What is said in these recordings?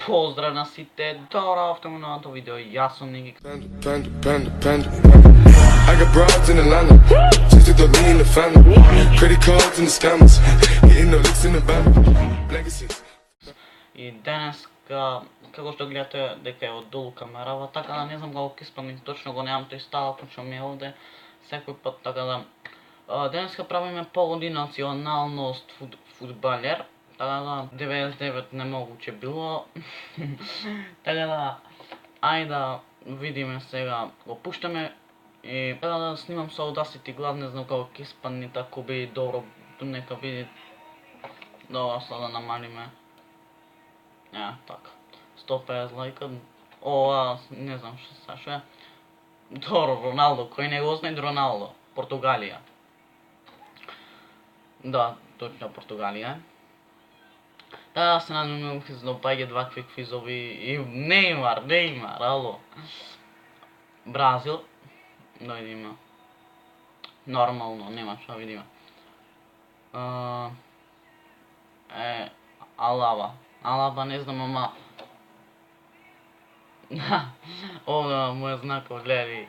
Pozdrav na site, dobro v tomu novото видео, јас сум Ники. I got broads in Atlanta, just to lean in the family, credit cards and the scammers, hitting the licks in the van, legacies. И денеска, како што гледате дека е оддолу камерава, така да не знам колку исполним, точно го немам тој става, почнем ми овде секој пат, така да денеска правиме погоди националност фудбалер, така да 99 немогуче било. Така да ајде да видиме сега, го пуштаме и така да снимам со Audacity глас, не знам како ќе испадне, тако би добро, нека види. Добро, сега да намалиме. Така. 150 лајка. Ова, не знам што е. Добро, Роналдо, кој не го знае Роналдо? Португалија. Да, точно Португалија. Да, се надевам да опаѓа двакви квизови и Неймар, ало. Бразил. Да видиме. Нормално, нема што видиме. Алаба, не знам, ама... Ова мој знаков, гледај.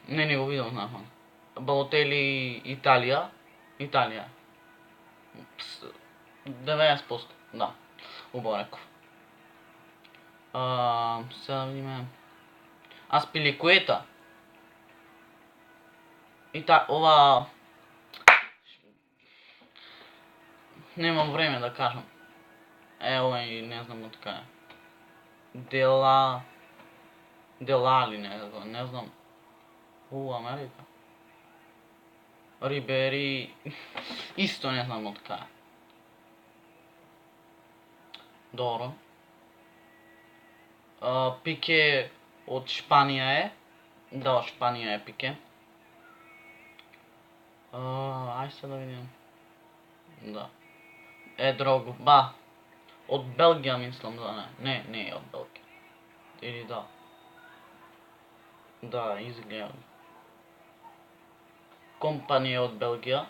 Не го видам знакот. Балотели Италија. 90%, да. Убаво реков. Сега да видиме... Аспиликуета. Ова... Немам време да кажам. Ова и не знам од кај. Делали не знам. Америка. Рибери... Исто не знам од кај. Добро. Пике од Шпанија е. Да, од Шпанија е Пике. Ајде се да видим. Да. Дрогба. Од Белгија мислам да не. Не е од Белгија. Или да. Да, изгледа. Компани од Белгија.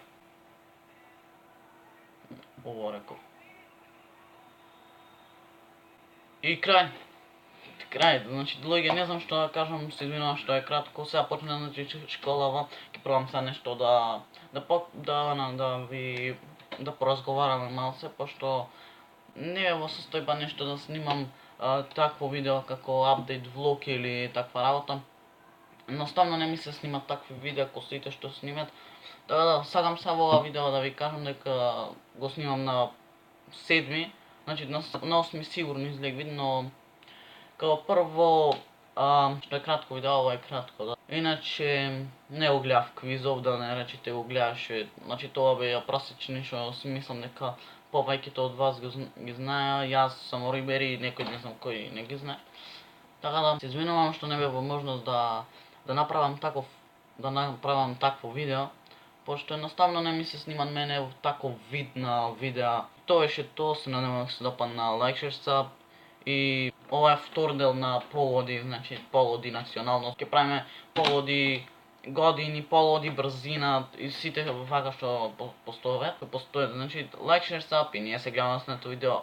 Ово реков. И крај, значи луѓе, не знам што да кажам, се извинувам што е кратко, сега почна значи школава, ќе пробам сега нешто да поразговараме малце, пошто не е во состојба нешто да снимам такво видео како апдейт влог или таква работа. Едноставно не ми се снимат такви видеа како сите што снимат. Така да сакам сега во ова видео да ви кажам дека го снимам на 7, значи на 8 сигурно излег вид, но како прво што е кратко видео, ова е кратко, да. Иначе не го гледав квизов, да не речете го гледаше, значи тоа беа прасечни што си мислам дека повеќето од вас ги знае, јас само Рибери и некој не знам кој не ги знае. Така да се извинувам што не бе во можност да направам такво видео, пошто едноставно не ми се снимат мене во таков вид на видеа. Тоа беше тоа, се надевам да се допадна лайк, шер, саб и ова е втор дел на погоди, значи погоди националност. Ќе правиме погоди години, погоди брзина и сите вака што постојат, значи лайк, шер, саб и ние се гледаме на следното видео.